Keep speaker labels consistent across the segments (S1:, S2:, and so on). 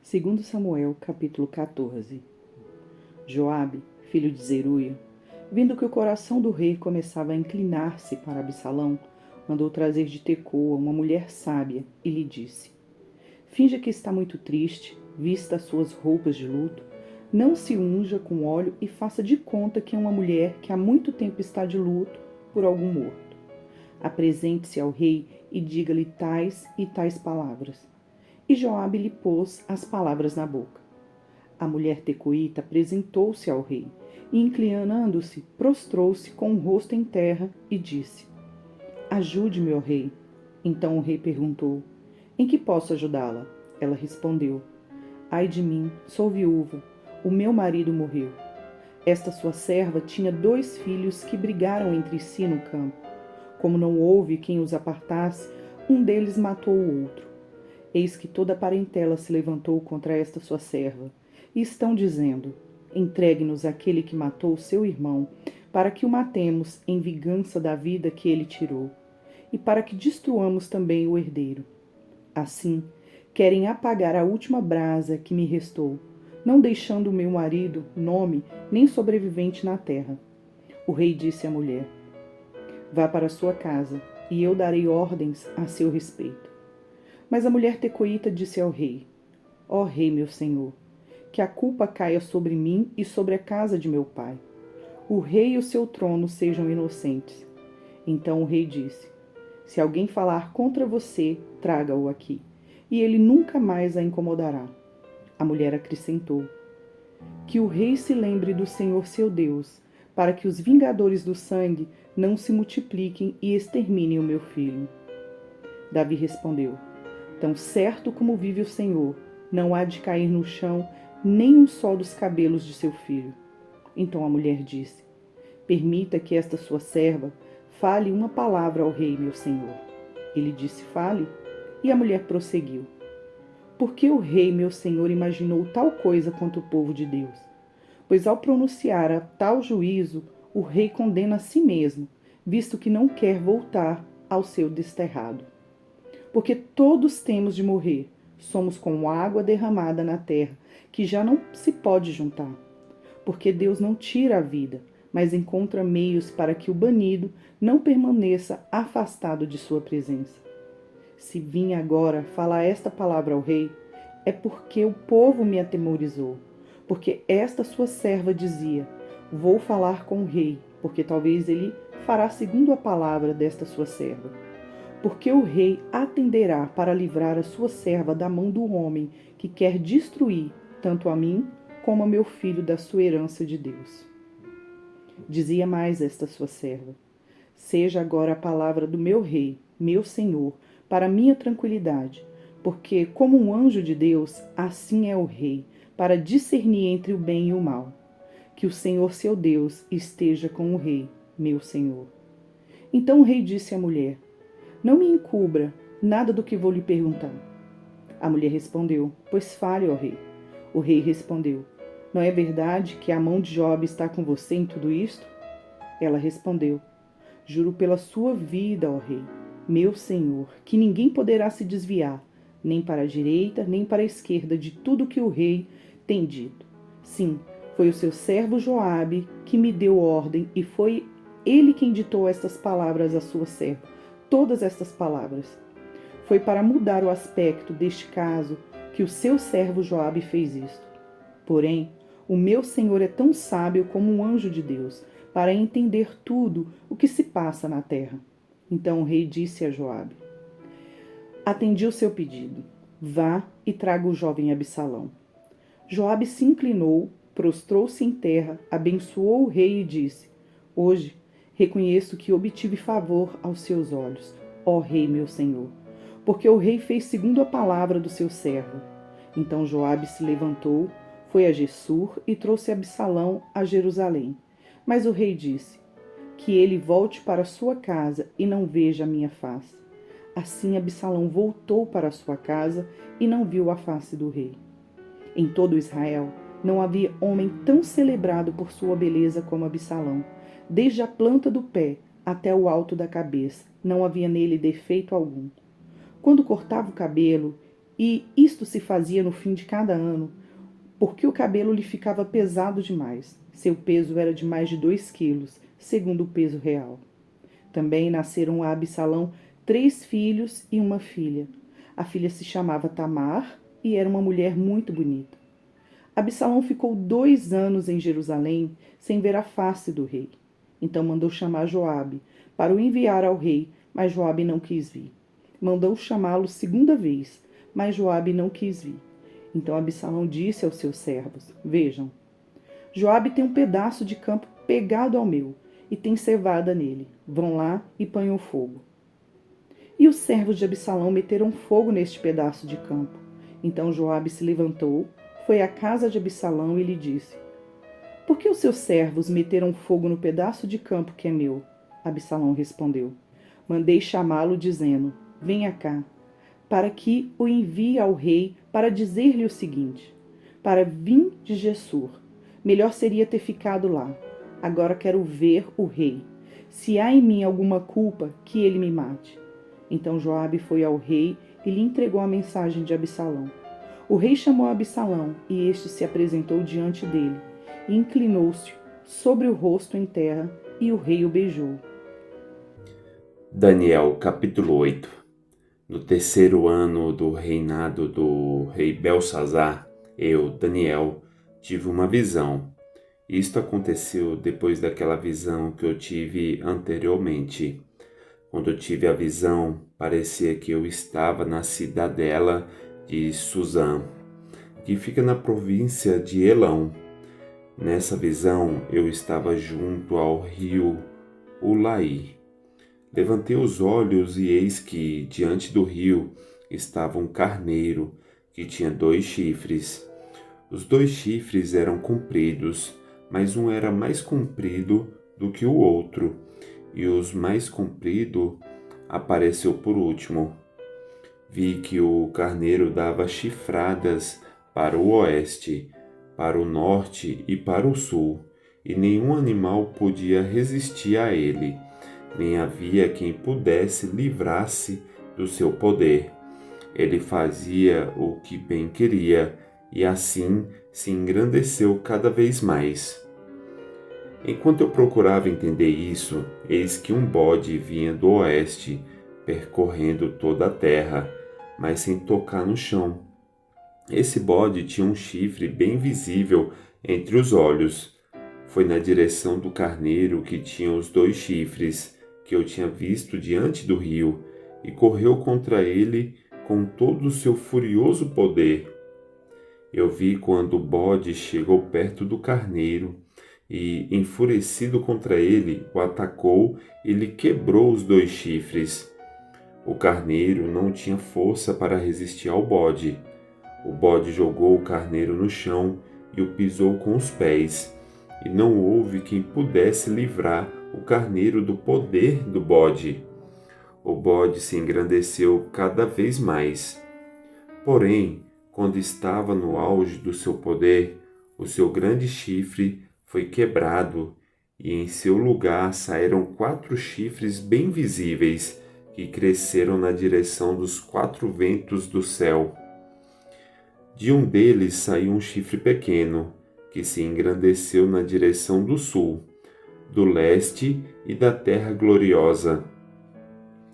S1: Segundo Samuel, capítulo 14. Joabe, filho de Zeruia, vendo que o coração do rei começava a inclinar-se para Absalão, mandou trazer de Tecoa uma mulher sábia e lhe disse: finja que está muito triste, vista as suas roupas de luto, não se unja com óleo e faça de conta que é uma mulher que há muito tempo está de luto por algum morto. Apresente-se ao rei e diga-lhe tais e tais palavras. E Joabe lhe pôs as palavras na boca. A mulher tecoíta apresentou-se ao rei e, inclinando-se, prostrou-se com o rosto em terra e disse: ajude-me, ó rei. Então o rei perguntou: em que posso ajudá-la? Ela respondeu: ai de mim, sou viúva, o meu marido morreu. Esta sua serva tinha 2 filhos que brigaram entre si no campo. Como não houve quem os apartasse, um deles matou o outro. Eis que toda a parentela se levantou contra esta sua serva, e estão dizendo: entregue-nos aquele que matou seu irmão, para que o matemos em vingança da vida que ele tirou, e para que destruamos também o herdeiro. Assim, querem apagar a última brasa que me restou, não deixando o meu marido nome nem sobrevivente na terra. O rei disse à mulher: vá para sua casa, e eu darei ordens a seu respeito. Mas a mulher tecoíta disse ao rei: ó rei, meu senhor, que a culpa caia sobre mim e sobre a casa de meu pai. O rei e o seu trono sejam inocentes. Então o rei disse: se alguém falar contra você, traga-o aqui, e ele nunca mais a incomodará. A mulher acrescentou: que o rei se lembre do Senhor seu Deus, para que os vingadores do sangue não se multipliquem e exterminem o meu filho. Davi respondeu: tão certo como vive o Senhor, não há de cair no chão nem um só dos cabelos de seu filho. Então a mulher disse: permita que esta sua serva fale uma palavra ao rei, meu senhor. Ele disse: fale. E a mulher prosseguiu: por que o rei, meu senhor, imaginou tal coisa contra o povo de Deus? Pois ao pronunciar a tal juízo, o rei condena a si mesmo, visto que não quer voltar ao seu desterrado. Porque todos temos de morrer, somos como água derramada na terra, que já não se pode juntar. Porque Deus não tira a vida, mas encontra meios para que o banido não permaneça afastado de sua presença. Se vim agora falar esta palavra ao rei, é porque o povo me atemorizou, porque esta sua serva dizia: vou falar com o rei, porque talvez ele fará segundo a palavra desta sua serva. Porque o rei atenderá para livrar a sua serva da mão do homem que quer destruir tanto a mim como a meu filho da sua herança de Deus. Dizia mais esta sua serva: seja agora a palavra do meu rei, meu senhor, para minha tranquilidade, porque como um anjo de Deus, assim é o rei, para discernir entre o bem e o mal. Que o Senhor seu Deus esteja com o rei, meu senhor. Então o rei disse à mulher: não me encubra nada do que vou lhe perguntar. A mulher respondeu: pois fale, ó rei. O rei respondeu: não é verdade que a mão de Joabe está com você em tudo isto? Ela respondeu: juro pela sua vida, ó rei, meu senhor, que ninguém poderá se desviar, nem para a direita, nem para a esquerda, de tudo que o rei tem dito. Sim, foi o seu servo Joabe que me deu ordem, e foi ele quem ditou estas palavras à sua serva, todas estas palavras. Foi para mudar o aspecto deste caso que o seu servo Joabe fez isto. Porém, o meu senhor é tão sábio como um anjo de Deus, para entender tudo o que se passa na terra. Então o rei disse a Joabe: atendi o seu pedido. Vá e traga o jovem Absalão. Joabe se inclinou, prostrou-se em terra, abençoou o rei e disse: hoje reconheço que obtive favor aos seus olhos, ó rei meu senhor, porque o rei fez segundo a palavra do seu servo. Então Joabe se levantou, foi a Gessur e trouxe Absalão a Jerusalém. Mas o rei disse: que ele volte para sua casa e não veja a minha face. Assim Absalão voltou para sua casa e não viu a face do rei. Em todo Israel Não havia homem tão celebrado por sua beleza como Absalão. Desde a planta do pé até o alto da cabeça, não havia nele defeito algum. Quando cortava o cabelo, e isto se fazia no fim de cada ano, porque o cabelo lhe ficava pesado demais. Seu peso era de mais de 2 quilos, segundo o peso real. Também nasceram a Absalão 3 filhos e uma filha. A filha se chamava Tamar e era uma mulher muito bonita. Absalão ficou 2 anos em Jerusalém sem ver a face do rei. Então mandou chamar Joabe para o enviar ao rei, mas Joabe não quis vir. Mandou chamá-lo segunda vez, mas Joabe não quis vir. Então Absalão disse aos seus servos: Vejam, Joabe tem um pedaço de campo pegado ao meu e tem cevada nele. Vão lá e ponham fogo. E os servos de Absalão meteram fogo neste pedaço de campo. Então Joabe se levantou, foi à casa de Absalão e lhe disse: Por que os seus servos meteram fogo no pedaço de campo que é meu? Absalão respondeu: Mandei chamá-lo dizendo: Venha cá, para que o envie ao rei para dizer-lhe o seguinte: Para vim de Gessur, melhor seria ter ficado lá. Agora quero ver o rei. Se há em mim alguma culpa, que ele me mate. Então Joabe foi ao rei e lhe entregou a mensagem de Absalão. O rei chamou Absalão e este se apresentou diante dele e inclinou-se sobre o rosto em terra e o rei o beijou.
S2: Daniel, capítulo 8. No terceiro ano do reinado do rei Belsazar, eu, Daniel, tive uma visão. Isto aconteceu depois daquela visão que eu tive anteriormente. Quando eu tive a visão, parecia que eu estava na cidadela de Suzã, que fica na província de Elão. Nessa visão, eu estava junto ao rio Ulaí. Levantei os olhos e eis que, diante do rio, estava um carneiro que tinha 2 chifres. Os 2 chifres eram compridos, mas um era mais comprido do que o outro, e os mais comprido apareceu por último. Vi que o carneiro dava chifradas para o oeste, para o norte e para o sul, e nenhum animal podia resistir a ele, nem havia quem pudesse livrar-se do seu poder. Ele fazia o que bem queria, e assim se engrandeceu cada vez mais. Enquanto eu procurava entender isso, eis que um bode vinha do oeste, percorrendo toda a terra, mas sem tocar no chão. Esse bode tinha um chifre bem visível entre os olhos. Foi na direção do carneiro que tinha os 2 chifres, que eu tinha visto diante do rio, e correu contra ele com todo o seu furioso poder. Eu vi quando o bode chegou perto do carneiro, e, enfurecido contra ele, o atacou e lhe quebrou os 2 chifres. O carneiro não tinha força para resistir ao bode. O bode jogou o carneiro no chão e o pisou com os pés, e não houve quem pudesse livrar o carneiro do poder do bode. O bode se engrandeceu cada vez mais. Porém, quando estava no auge do seu poder, o seu grande chifre foi quebrado, e em seu lugar saíram 4 chifres bem visíveis, que cresceram na direção dos 4 ventos do céu. De um deles saiu um chifre pequeno, que se engrandeceu na direção do sul, do leste e da terra gloriosa.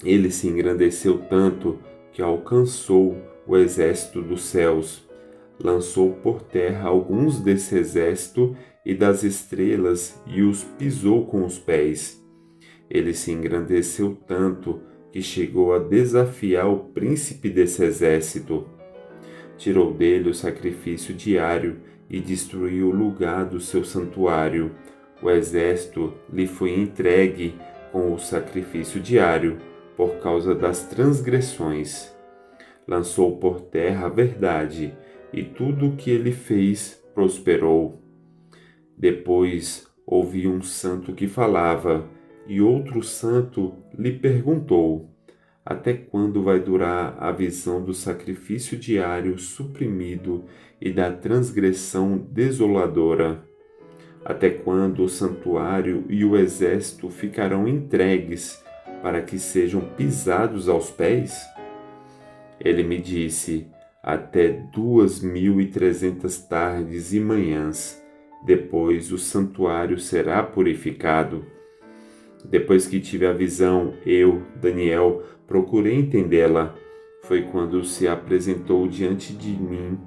S2: Ele se engrandeceu tanto que alcançou o exército dos céus, lançou por terra alguns desse exército e das estrelas e os pisou com os pés. Ele se engrandeceu tanto que chegou a desafiar o príncipe desse exército. Tirou dele o sacrifício diário e destruiu o lugar do seu santuário. O exército lhe foi entregue com o sacrifício diário por causa das transgressões. Lançou por terra a verdade, e tudo o que ele fez prosperou. Depois ouvi um santo que falava, e outro santo lhe perguntou: Até quando vai durar a visão do sacrifício diário suprimido e da transgressão desoladora? Até quando o santuário e o exército ficarão entregues para que sejam pisados aos pés? Ele me disse: até 2300 tardes e manhãs, depois o santuário será purificado. Depois que tive a visão, eu, Daniel, procurei entendê-la. Foi quando se apresentou diante de mim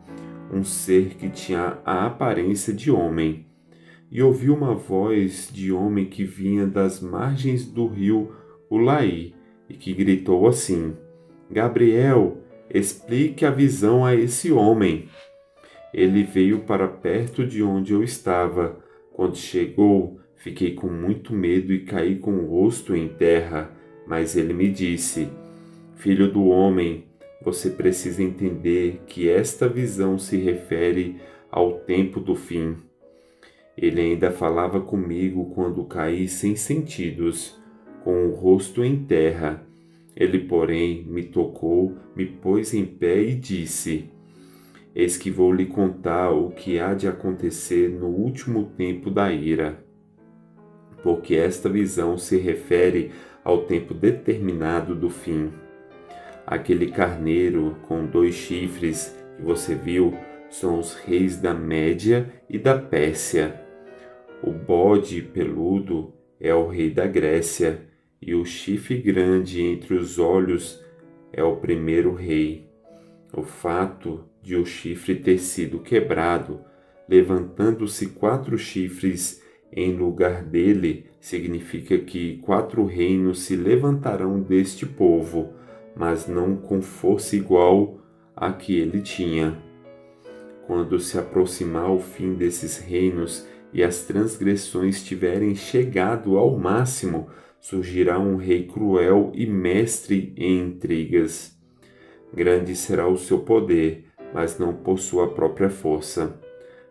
S2: um ser que tinha a aparência de homem. E ouvi uma voz de homem que vinha das margens do rio Ulaí e que gritou assim: Gabriel, explique a visão a esse homem. Ele veio para perto de onde eu estava. Quando chegou, fiquei com muito medo e caí com o rosto em terra. Mas ele me disse: Filho do homem, você precisa entender que esta visão se refere ao tempo do fim. Ele ainda falava comigo quando caí sem sentidos, com o rosto em terra. Ele, porém, me tocou, me pôs em pé e disse: Eis que vou lhe contar o que há de acontecer no último tempo da ira. Porque esta visão se refere ao tempo determinado do fim. Aquele carneiro com 2 chifres que você viu são os reis da Média e da Pérsia. O bode peludo é o rei da Grécia, e o chifre grande entre os olhos é o primeiro rei. O fato de o chifre ter sido quebrado, levantando-se 4 chifres em lugar dele, significa que 4 reinos se levantarão deste povo, mas não com força igual à que ele tinha. Quando se aproximar o fim desses reinos e as transgressões tiverem chegado ao máximo, surgirá um rei cruel e mestre em intrigas. Grande será o seu poder, mas não por sua própria força.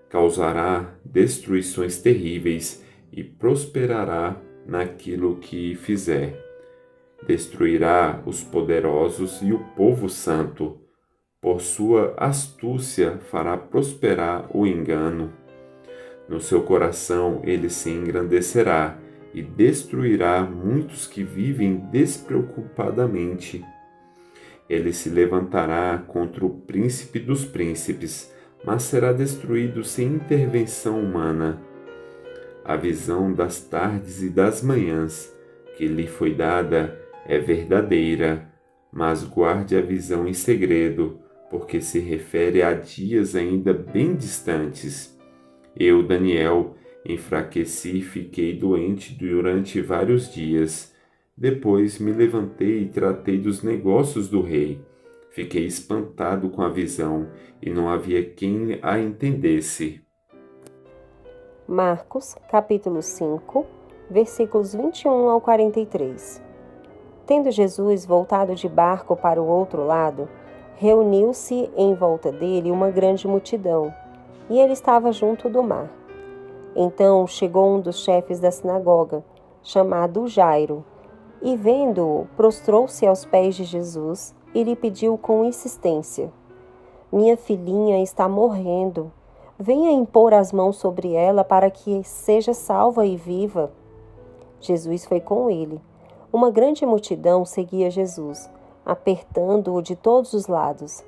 S2: Causará destruições terríveis e prosperará naquilo que fizer. Destruirá os poderosos e o povo santo. Por sua astúcia fará prosperar o engano. No seu coração ele se engrandecerá e destruirá muitos que vivem despreocupadamente. Ele se levantará contra o príncipe dos príncipes, mas será destruído sem intervenção humana. A visão das tardes e das manhãs que lhe foi dada é verdadeira, mas guarde a visão em segredo, porque se refere a dias ainda bem distantes. Eu, Daniel, enfraqueci e fiquei doente durante vários dias. Depois me levantei e tratei dos negócios do rei. Fiquei espantado com a visão e não havia quem a entendesse.
S3: Marcos, capítulo 5, versículos 21 ao 43. Tendo Jesus voltado de barco para o outro lado, reuniu-se em volta dele uma grande multidão, e ele estava junto do mar. Então chegou um dos chefes da sinagoga, chamado Jairo, e vendo-o, prostrou-se aos pés de Jesus e lhe pediu com insistência: Minha filhinha está morrendo. Venha impor as mãos sobre ela para que seja salva e viva. Jesus foi com ele. Uma grande multidão seguia Jesus, apertando-o de todos os lados.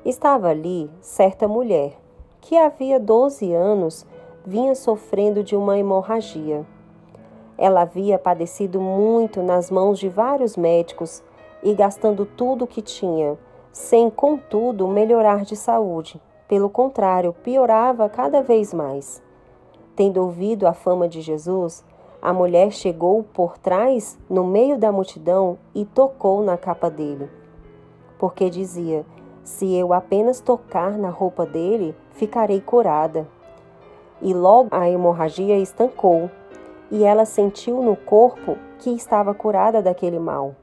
S3: Estava ali certa mulher, que havia 12 anos vinha sofrendo de uma hemorragia. Ela havia padecido muito nas mãos de vários médicos e gastando tudo o que tinha, sem, contudo, melhorar de saúde. Pelo contrário, piorava cada vez mais. Tendo ouvido a fama de Jesus, a mulher chegou por trás, no meio da multidão, e tocou na capa dele. Porque dizia: se eu apenas tocar na roupa dele, ficarei curada. E logo a hemorragia estancou, e ela sentiu no corpo que estava curada daquele mal.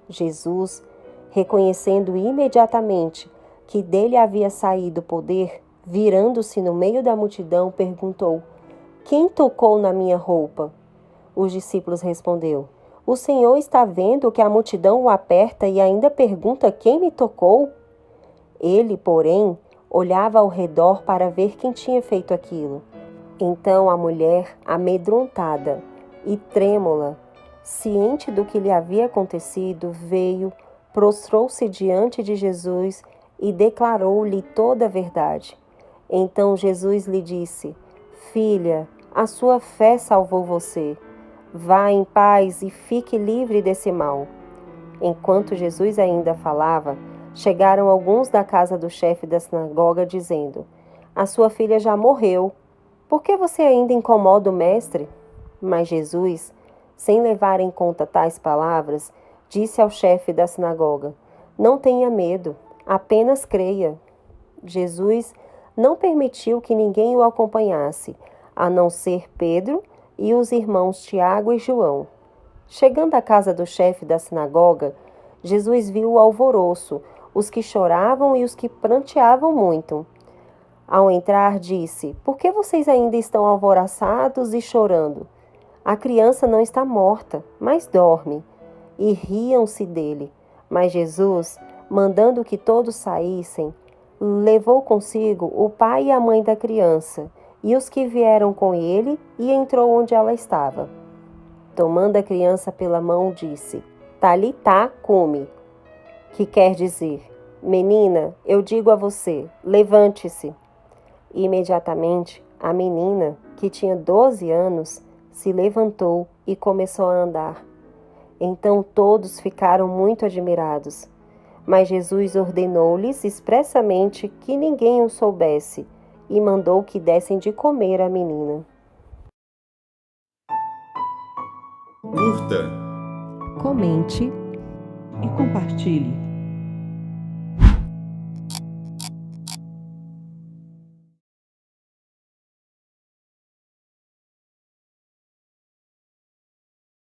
S3: Jesus, reconhecendo imediatamente que dele havia saído poder, virando-se no meio da multidão, perguntou: Quem tocou na minha roupa? Os discípulos respondeu: O senhor está vendo que a multidão o aperta e ainda pergunta quem me tocou? Ele, porém, olhava ao redor para ver quem tinha feito aquilo. Então a mulher, amedrontada e trêmula, ciente do que lhe havia acontecido, veio, prostrou-se diante de Jesus e declarou-lhe toda a verdade. Então Jesus lhe disse: Filha, a sua fé salvou você. Vá em paz e fique livre desse mal. Enquanto Jesus ainda falava, chegaram alguns da casa do chefe da sinagoga dizendo: A sua filha já morreu. Por que você ainda incomoda o mestre? Mas Jesus, sem levar em conta tais palavras, disse ao chefe da sinagoga: Não tenha medo, apenas creia. Jesus não permitiu que ninguém o acompanhasse, a não ser Pedro e os irmãos Tiago e João. Chegando à casa do chefe da sinagoga, Jesus viu o alvoroço, os que choravam e os que pranteavam muito. Ao entrar, disse: Por que vocês ainda estão alvoroçados e chorando? A criança não está morta, mas dorme. E riam-se dele. Mas Jesus, mandando que todos saíssem, levou consigo o pai e a mãe da criança, e os que vieram com ele, e entrou onde ela estava. Tomando a criança pela mão, disse: Talitá cumi, que quer dizer: Menina, eu digo a você, levante-se. Imediatamente, a menina, que tinha 12 anos, se levantou e começou a andar. Então todos ficaram muito admirados. Mas Jesus ordenou-lhes expressamente que ninguém o soubesse e mandou que dessem de comer à menina.
S2: Curta,
S4: Comente
S1: E compartilhe.